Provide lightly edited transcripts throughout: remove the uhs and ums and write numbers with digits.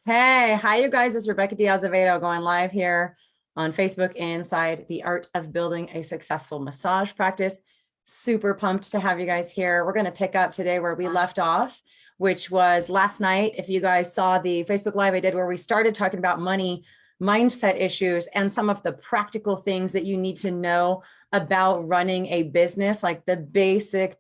Hey, hi you guys, it's Rebecca Diaz-Avedo going live here on Facebook inside the Art of Building a Successful Massage Practice. Super pumped to have you guys here. We're going to pick up today where we left off, which was last night. If you guys saw the Facebook Live I did where we started talking about money, mindset issues, and some of the practical things that you need to know about running a business, like the basic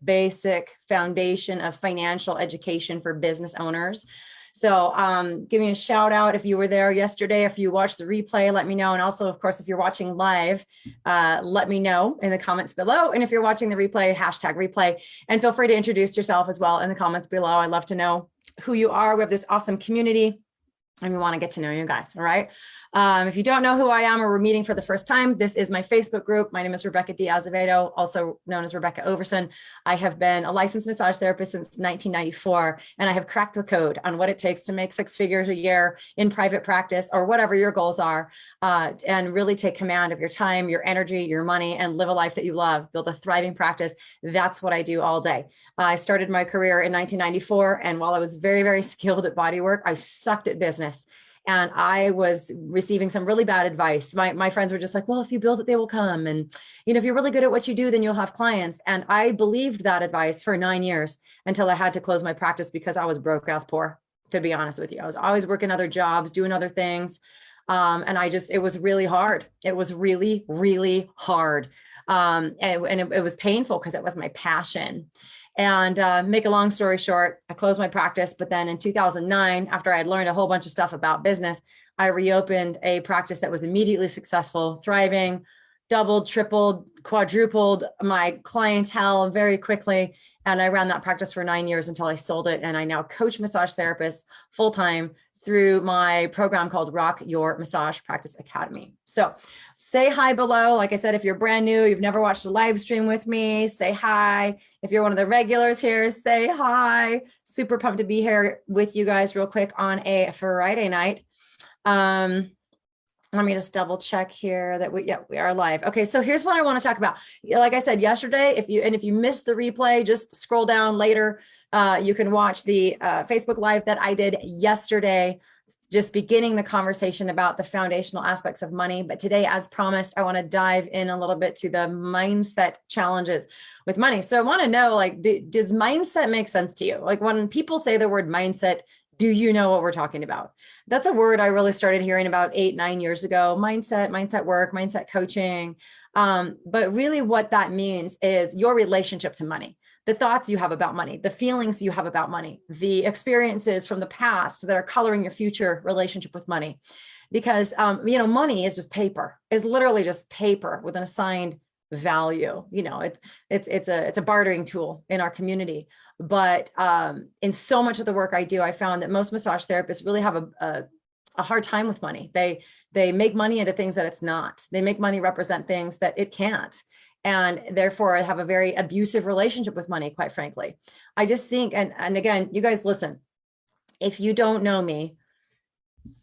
foundation of financial education for business owners. So give me a shout out if you were there yesterday. If you watched the replay, let me know. And also, of course, if you're watching live, let me know in the comments below. And if you're watching the replay, hashtag replay. And feel free to introduce yourself as well in the comments below. I'd love to know who you are. We have this awesome community and we want to get to know you guys. All right. If you don't know who I am or we're meeting for the first time, this is my Facebook group. My name is Rebecca Diaz-Avedo, also known as Rebecca Overson. I have been a licensed massage therapist since 1994, and I have cracked the code on what it takes to make 6 figures a year in private practice or whatever your goals are, and really take command of your time, your energy, your money, and live a life that you love, build a thriving practice. That's what I do all day. I started my career in 1994, and while I was very skilled at body work, I sucked at business. And I was receiving some really bad advice. My friends were just like, well, if you build it, they will come. And, if you're really good at what you do, then you'll have clients. And I believed that advice for 9 years until I had to close my practice because I was broke ass poor, to be honest with you. I was always working other jobs, doing other things. And it was really hard. It was really hard. And it was painful because it was my passion. And make a long story short, I closed my practice. But then in 2009, after I had learned a whole bunch of stuff about business, I reopened a practice that was immediately successful, thriving, doubled, tripled, quadrupled my clientele very quickly. And I ran that practice for 9 years until I sold it. And I now coach massage therapists full-time through my program called Rock Your Massage Practice Academy. So say hi below. Like I said, if you're brand new, you've never watched a live stream with me, say hi. If you're one of the regulars here, say hi. Super pumped to be here with you guys real quick on a Friday night. Let me just double check here that we are live. Okay, so here's what I want to talk about. Like I said yesterday, if you missed the replay, just scroll down later. You can watch the Facebook Live that I did yesterday, just beginning the conversation about the foundational aspects of money. But today, as promised, I want to dive in a little bit to the mindset challenges with money. So I want to know, like, does mindset make sense to you? Like when people say the word mindset, do you know what we're talking about? That's a word I really started hearing about 8-9 years ago. Mindset work, mindset coaching. But really what that means is your relationship to money, the thoughts you have about money, the feelings you have about money, the experiences from the past that are coloring your future relationship with money. Because, money is just paper, is literally just paper with an assigned value. It's a bartering tool in our community. But in so much of the work I do, I found that most massage therapists really have a hard time with money. They make money into things that it's not. They make money represent things that it can't. And therefore, I have a very abusive relationship with money, quite frankly. I just think, and again, you guys listen, if you don't know me,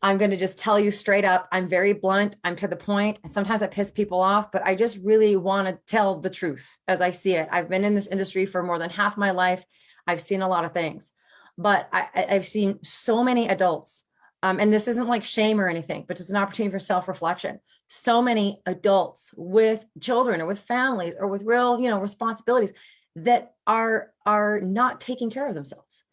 I'm going to just tell you straight up, I'm very blunt, I'm to the point, and sometimes I piss people off, but I just really want to tell the truth as I see it. I've been in this industry for more than half my life. I've seen a lot of things, but I've seen so many adults, and this isn't like shame or anything, but it's an opportunity for self-reflection. So many adults with children or with families or with real, responsibilities that are not taking care of themselves.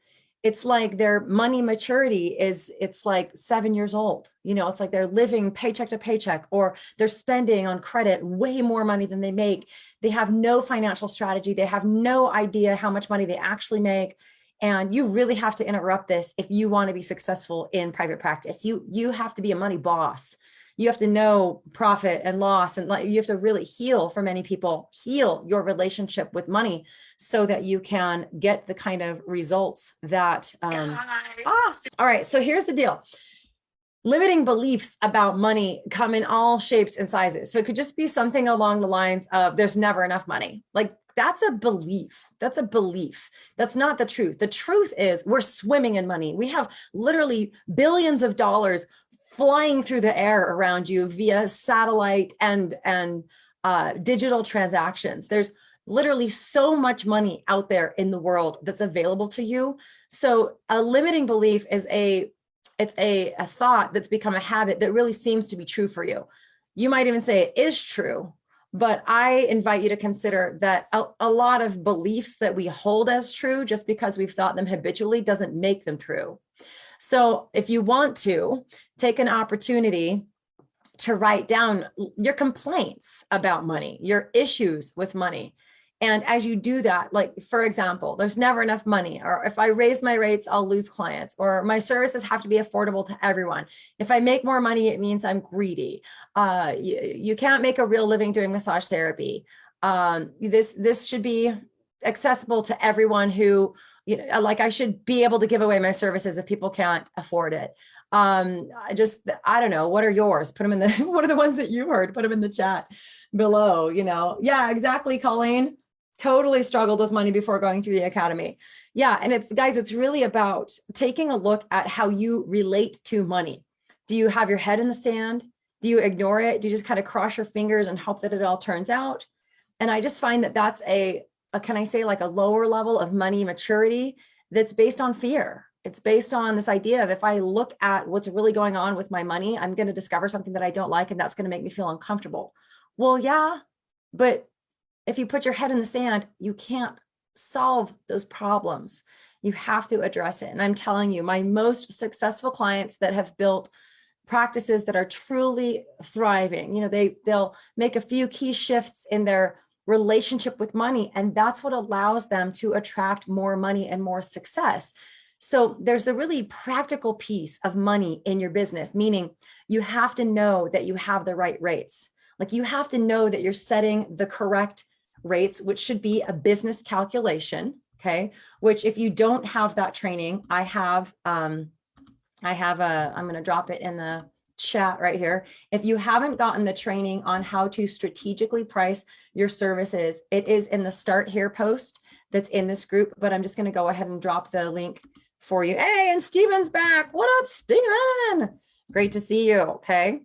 It's like their money maturity it's like 7 years old. It's like they're living paycheck to paycheck, or they're spending on credit way more money than they make. They have no financial strategy. They have no idea how much money they actually make. And you really have to interrupt this if you want to be successful in private practice. You have to be a money boss. You have to know profit and loss, and you have to really heal heal your relationship with money so that you can get the kind of results that, awesome. All right. So here's the deal. Limiting beliefs about money come in all shapes and sizes. So it could just be something along the lines of there's never enough money. Like that's a belief. That's a belief. That's not the truth. The truth is we're swimming in money. We have literally billions of dollars flying through the air around you via satellite and digital transactions. There's literally so much money out there in the world that's available to you. So a limiting belief is a thought that's become a habit that really seems to be true for you. You might even say it is true, but I invite you to consider that a lot of beliefs that we hold as true just because we've thought them habitually doesn't make them true. So if you want to take an opportunity to write down your complaints about money, your issues with money. And as you do that, like, for example, there's never enough money, or if I raise my rates, I'll lose clients, or my services have to be affordable to everyone. If I make more money, it means I'm greedy. You can't make a real living doing massage therapy. This should be accessible to everyone who, like, I should be able to give away my services if people can't afford it. I don't know, what are yours? Put them in the, what are the ones that you heard? Put them in the chat below, Yeah, exactly, Colleen. Totally struggled with money before going through the academy. Yeah. And it's really about taking a look at how you relate to money. Do you have your head in the sand? Do you ignore it? Do you just kind of cross your fingers and hope that it all turns out? And I just find that that's can I say, like, a lower level of money maturity that's based on fear. It's based on this idea of, if I look at what's really going on with my money, I'm going to discover something that I don't like, and that's going to make me feel uncomfortable. Well, yeah, but if you put your head in the sand, you can't solve those problems. You have to address it. And I'm telling you, my most successful clients that have built practices that are truly thriving, they'll make a few key shifts in their relationship with money, and that's what allows them to attract more money and more success. So there's the really practical piece of money in your business, meaning you have to know that you have the right rates. Like, you have to know that you're setting the correct rates, which should be a business calculation. Okay. Which, if you don't have that training, I'm going to drop it in the chat right here. If you haven't gotten the training on how to strategically price your services, it is in the Start Here post that's in this group, but I'm just going to go ahead and drop the link for you. Hey, and Steven's back. What up, Steven? Great to see you. Okay.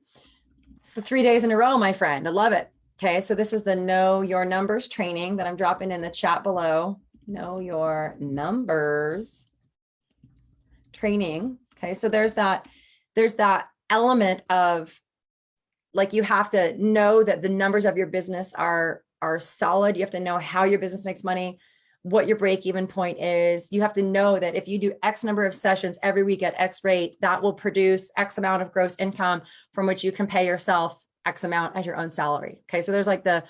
It's the 3 days in a row, my friend. I love it. Okay. So this is the Know Your Numbers training that I'm dropping in the chat below. Know Your Numbers training. Okay. So there's that element of, like, you have to know that the numbers of your business are solid. You have to know how your business makes money, what your break-even point is. You have to know that if you do X number of sessions every week at X rate, that will produce X amount of gross income from which you can pay yourself X amount as your own salary. Okay. So there's, like, the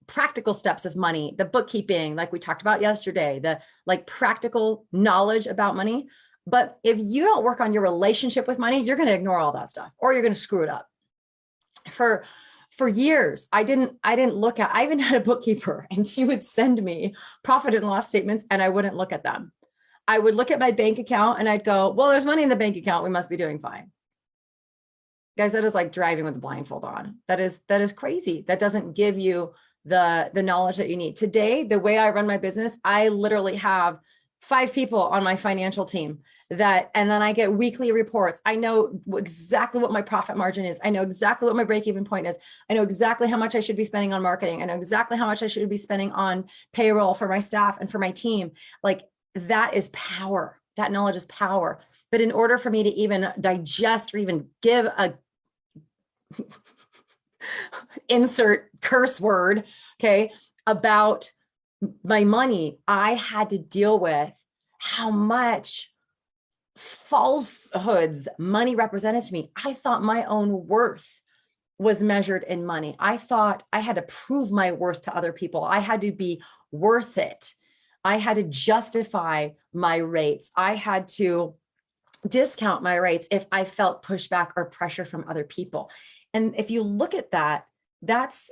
practical steps of money, the bookkeeping, like we talked about yesterday, the, like, practical knowledge about money. But if you don't work on your relationship with money, you're going to ignore all that stuff, or you're going to screw it up. For years, I even had a bookkeeper, and she would send me profit and loss statements, and I wouldn't look at them. I would look at my bank account and I'd go, well, there's money in the bank account. We must be doing fine. Guys, that is like driving with a blindfold on. That is crazy. That doesn't give you the knowledge that you need. Today, the way I run my business, I literally have 5 people on my financial team and then I get weekly reports. I know exactly what my profit margin is. I know exactly what my break-even point is. I know exactly how much I should be spending on marketing. I know exactly how much I should be spending on payroll for my staff and for my team. Like, that is power. That knowledge is power. But in order for me to even digest or even give a insert curse word, okay, about my money, I had to deal with how much falsehoods money represented to me. I thought my own worth was measured in money. I thought I had to prove my worth to other people. I had to be worth it. I had to justify my rates. I had to discount my rates if I felt pushback or pressure from other people. And if you look at that, that's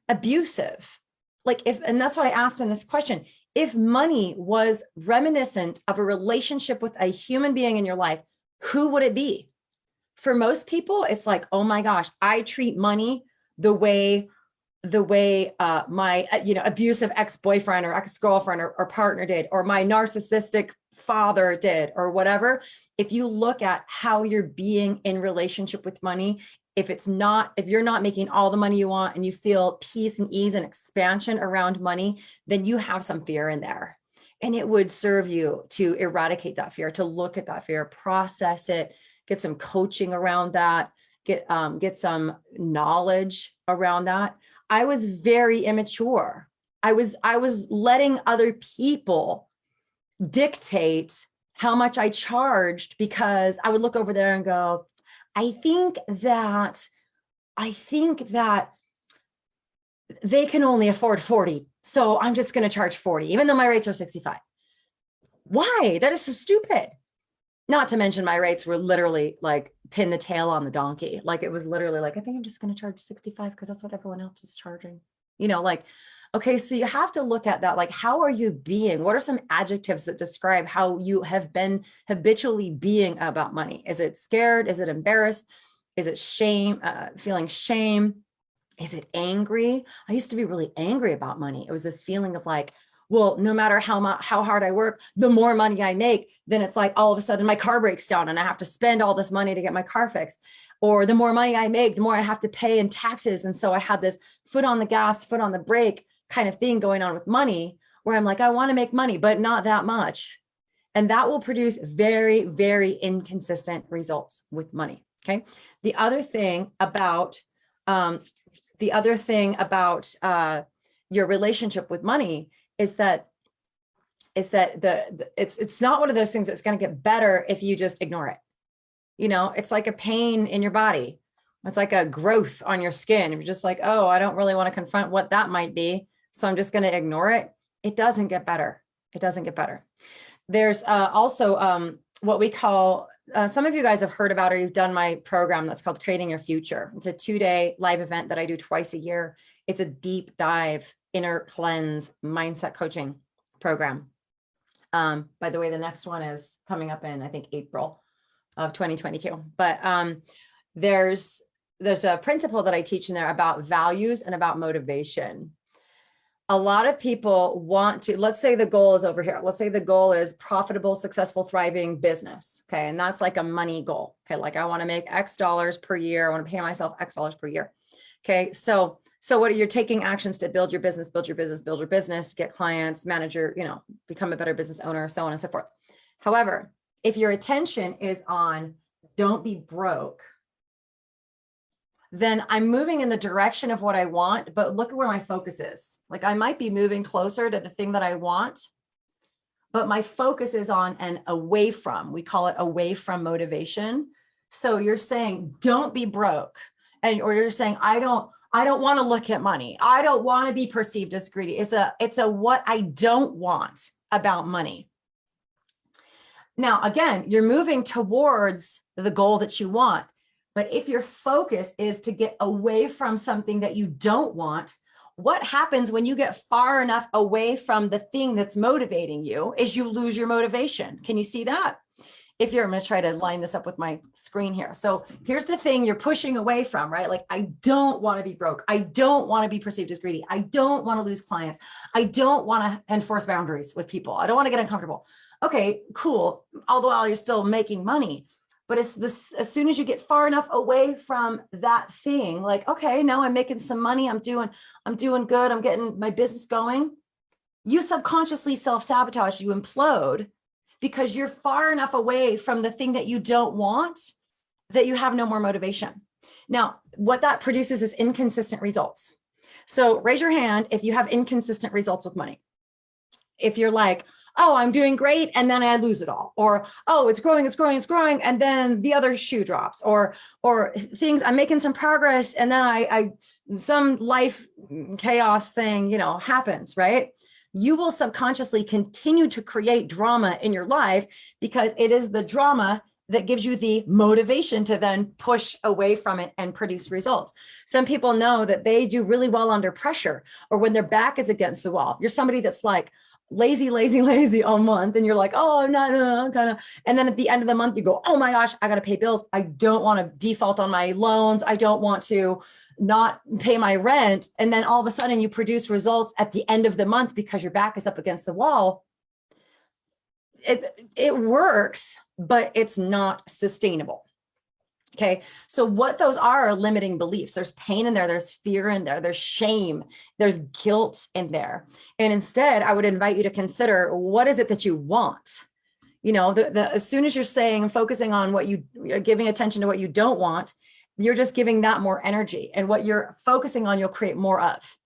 abusive. And that's why I asked in this question, if money was reminiscent of a relationship with a human being in your life, who would it be? For most people, it's like, oh my gosh, I treat money the way my abusive ex-boyfriend or ex-girlfriend or partner did, or my narcissistic father did, or whatever. If you look at how you're being in relationship with money, if you're not making all the money you want and you feel peace and ease and expansion around money, then you have some fear in there. And it would serve you to eradicate that fear, to look at that fear, process it, get some coaching around that, get some knowledge around that. I was very immature. I was letting other people dictate how much I charged, because I would look over there and go, I think that they can only afford 40. So I'm just going to charge 40, even though my rates are 65. Why? That is so stupid. Not to mention my rates were literally like pin the tail on the donkey. Like it was literally like, I think I'm just going to charge 65 because that's what everyone else is charging. You know, like, okay, so you have to look at that. Like, how are you being? What are some adjectives that describe how you have been habitually being about money? Is it scared? Is it embarrassed? Is it shame, feeling shame? Is it angry? I used to be really angry about money. It was this feeling of like, well, no matter how hard I work, the more money I make, then it's like all of a sudden my car breaks down and I have to spend all this money to get my car fixed. Or the more money I make, the more I have to pay in taxes. And so I had this foot on the gas, foot on the brake kind of thing going on with money, where I'm like, I want to make money, but not that much. And that will produce very, very inconsistent results with money. Okay. The other thing about your relationship with money is that it's not one of those things that's going to get better if you just ignore it. You know, it's like a pain in your body. It's like a growth on your skin. You're just like, oh, I don't really want to confront what that might be, so I'm just going to ignore it. It doesn't get better. It doesn't get better. There's also what we call, some of you guys have heard about, or you've done my program that's called Creating Your Future. It's a 2-day live event that I do twice a year. It's a deep dive, inner cleanse, mindset coaching program. By the way, the next one is coming up in, I think, April of 2022. But there's a principle that I teach in there about values and about motivation. A lot of people want to, let's say the goal is over here. Let's say the goal is profitable, successful, thriving business. Okay. And that's like a money goal. Okay. Like I want to make X dollars per year. I want to pay myself X dollars per year. Okay. So what are you taking actions to build your business, get clients, manage your, become a better business owner, so on and so forth. However, if your attention is on don't be broke, then I'm moving in the direction of what I want, but look at where my focus is. Like I might be moving closer to the thing that I want, but my focus is on and away from, we call it away from motivation. So you're saying, don't be broke. Or you're saying, I don't want to look at money. I don't want to be perceived as greedy. It's a what I don't want about money. Now, again, you're moving towards the goal that you want. But if your focus is to get away from something that you don't want, what happens when you get far enough away from the thing that's motivating you is you lose your motivation. Can you see that? I'm going to try to line this up with my screen here. So here's the thing you're pushing away from, right? Like, I don't want to be broke. I don't want to be perceived as greedy. I don't want to lose clients. I don't want to enforce boundaries with people. I don't want to get uncomfortable. Okay, cool. Although you're still making money. But as soon as you get far enough away from that thing, like, okay, now I'm making some money. I'm doing good. I'm getting my business going. You subconsciously self-sabotage, you implode because you're far enough away from the thing that you don't want that you have no more motivation. Now, what that produces is inconsistent results. So raise your hand if you have inconsistent results with money. If you're like, oh, I'm doing great, and then I lose it all. Or, oh, it's growing, and then the other shoe drops. Or things, I'm making some progress, and then some life chaos thing, happens, right? You will subconsciously continue to create drama in your life because it is the drama that gives you the motivation to then push away from it and produce results. Some people know that they do really well under pressure or when their back is against the wall. You're somebody that's like, lazy all month. And you're like, oh, I'm not, I'm kind of, and then at the end of the month, you go, oh my gosh, I got to pay bills. I don't want to default on my loans. I don't want to not pay my rent. And then all of a sudden you produce results at the end of the month because your back is up against the wall. It works, but it's not sustainable. Okay. So what those are limiting beliefs. There's pain in there. There's fear in there. There's shame. There's guilt in there. And instead, I would invite you to consider, what is it that you want? As soon as you're saying and focusing on what you're giving attention to what you don't want, you're just giving that more energy, and what you're focusing on, you'll create more of.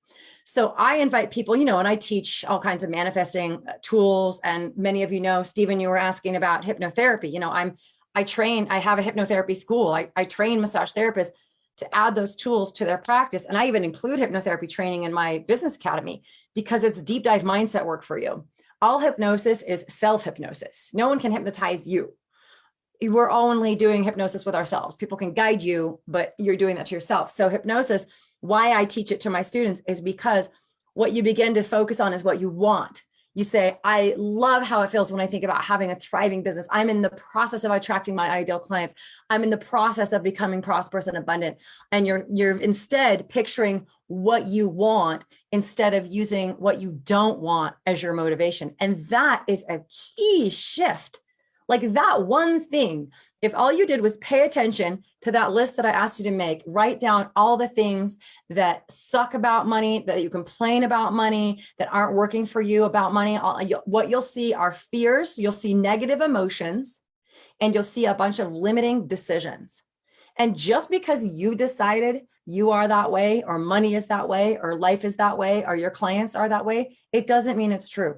So I invite people, and I teach all kinds of manifesting tools. And many of Stephen, you were asking about hypnotherapy. I have a hypnotherapy school. I train massage therapists to add those tools to their practice. And I even include hypnotherapy training in my business academy because it's deep dive mindset work for you. All hypnosis is self-hypnosis. No one can hypnotize you. We're only doing hypnosis with ourselves. People can guide you, but you're doing that to yourself. So hypnosis, why I teach it to my students is because what you begin to focus on is what you want. You say, I love how it feels when I think about having a thriving business. I'm in the process of attracting my ideal clients. I'm in the process of becoming prosperous and abundant. And you're instead picturing what you want instead of using what you don't want as your motivation. And that is a key shift. Like that one thing, if all you did was pay attention to that list that I asked you to make, write down all the things that suck about money, that you complain about money, that aren't working for you about money, what you'll see are fears, you'll see negative emotions, and you'll see a bunch of limiting decisions. And just because you decided you are that way, or money is that way, or life is that way, or your clients are that way, it doesn't mean it's true.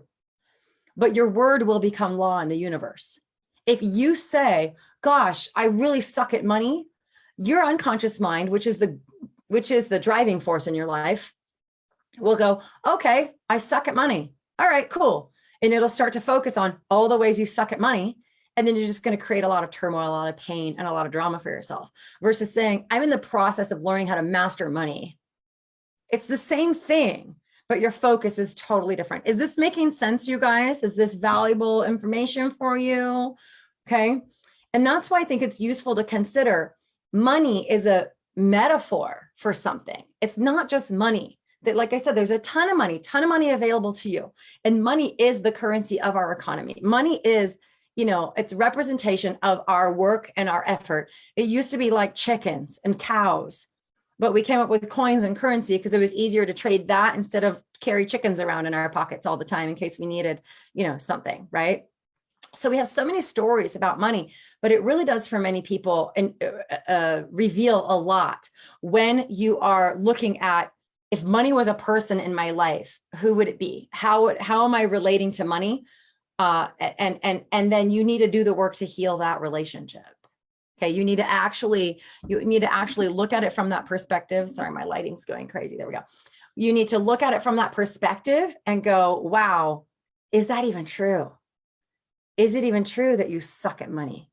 But your word will become law in the universe. If you say, gosh, I really suck at money, your unconscious mind, which is the driving force in your life, will go, okay, I suck at money. All right, cool. And it'll start to focus on all the ways you suck at money. And then you're just going to create a lot of turmoil, a lot of pain, and a lot of drama for yourself, versus saying, I'm in the process of learning how to master money. It's the same thing, but your focus is totally different. Is this making sense, you guys? Is this valuable information for you? Okay. And that's why I think it's useful to consider money is a metaphor for something. It's not just money. That, like I said, there's a ton of money available to you. And money is the currency of our economy. Money is, it's representation of our work and our effort. It used to be like chickens and cows, but we came up with coins and currency because it was easier to trade that instead of carry chickens around in our pockets all the time in case we needed, something, right? So we have so many stories about money, but it really does for many people and reveal a lot when you are looking at, if money was a person in my life, who would it be? How am I relating to money? And then you need to do the work to heal that relationship. Okay, you need to actually look at it from that perspective. Sorry, my lighting's going crazy. There we go. You need to look at it from that perspective and go, wow, is that even true? Is it even true that you suck at money?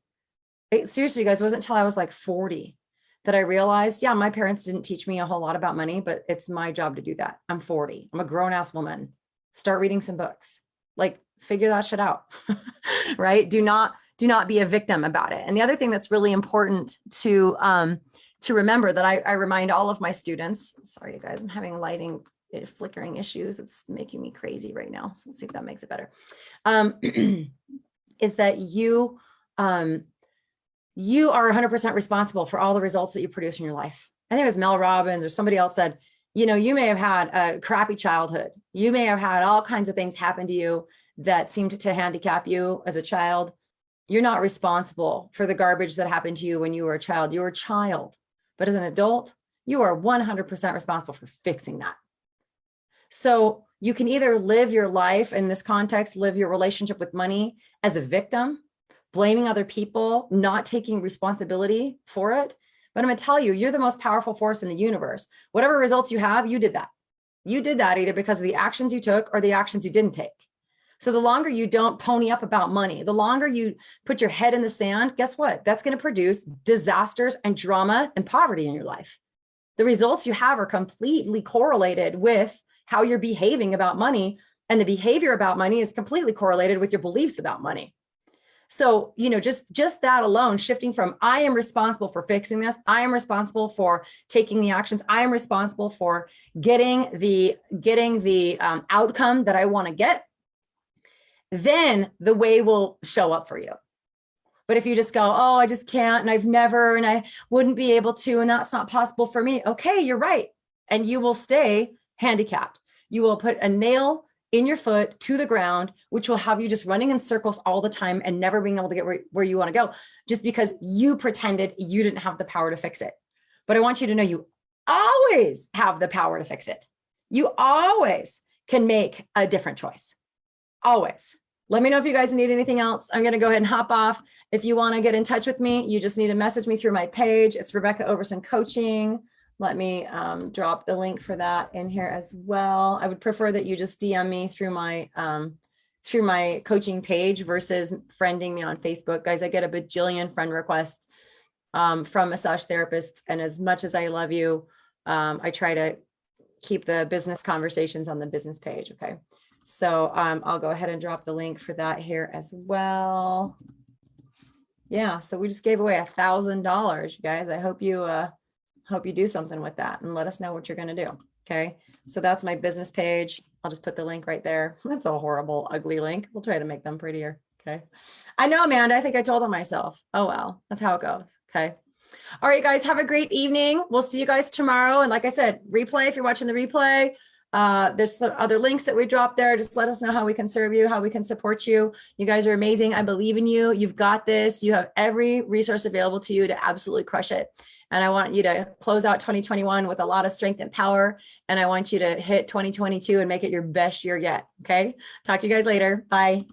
Seriously, you guys, it wasn't until I was like 40 that I realized, yeah, my parents didn't teach me a whole lot about money, but it's my job to do that. I'm 40. I'm a grown ass woman. Start reading some books. Like, figure that shit out, right? Do not be a victim about it. And the other thing that's really important to remember that I remind all of my students, sorry, you guys, I'm having lighting flickering issues. It's making me crazy right now. So let's see if that makes it better. Is that you are 100% responsible for all the results that you produce in your life. I think it was Mel Robbins or somebody else said, you may have had a crappy childhood. You may have had all kinds of things happen to you that seemed to handicap you as a child. You're not responsible for the garbage that happened to you when you were a child. You were a child, but as an adult, you are 100% responsible for fixing that. So you can either live your life in this context, live your relationship with money as a victim, blaming other people, not taking responsibility for it. But I'm going to tell you, you're the most powerful force in the universe. Whatever results you have, you did that. You did that either because of the actions you took or the actions you didn't take. So the longer you don't pony up about money, the longer you put your head in the sand, guess what? That's going to produce disasters and drama and poverty in your life. The results you have are completely correlated with how you're behaving about money, and the behavior about money is completely correlated with your beliefs about money. So, just that alone, shifting from I am responsible for fixing this, I am responsible for taking the actions, I am responsible for getting the outcome that I want to get, then the way will show up for you. But if you just go, oh, I just can't, and I've never, and I wouldn't be able to, and that's not possible for me. Okay, you're right. And you will stay handicapped. You will put a nail in your foot to the ground, which will have you just running in circles all the time and never being able to get where you want to go, just because you pretended you didn't have the power to fix it. But I want you to know you always have the power to fix it. You always can make a different choice. Always. Let me know if you guys need anything else. I'm going to go ahead and hop off. If you want to get in touch with me, you just need to message me through my page. It's Rebecca Overson Coaching. Let me drop the link for that in here as well. I would prefer that you just DM me through my coaching page versus friending me on Facebook. Guys, I get a bajillion friend requests from massage therapists. And as much as I love you, I try to keep the business conversations on the business page. Okay. So I'll go ahead and drop the link for that here as well. Yeah. So we just gave away $1,000, you guys. I hope you do something with that and let us know what you're going to do. Okay. So that's my business page. I'll just put the link right there. That's a horrible, ugly link. We'll try to make them prettier. Okay. I know, Amanda. I think I told on myself. Oh, well, that's how it goes. Okay. All right, guys, have a great evening. We'll see you guys tomorrow. And like I said, replay, if you're watching the replay, there's some other links that we dropped there. Just let us know how we can serve you, how we can support you. You guys are amazing. I believe in you. You've got this. You have every resource available to you to absolutely crush it. And I want you to close out 2021 with a lot of strength and power. And I want you to hit 2022 and make it your best year yet. Okay. Talk to you guys later. Bye.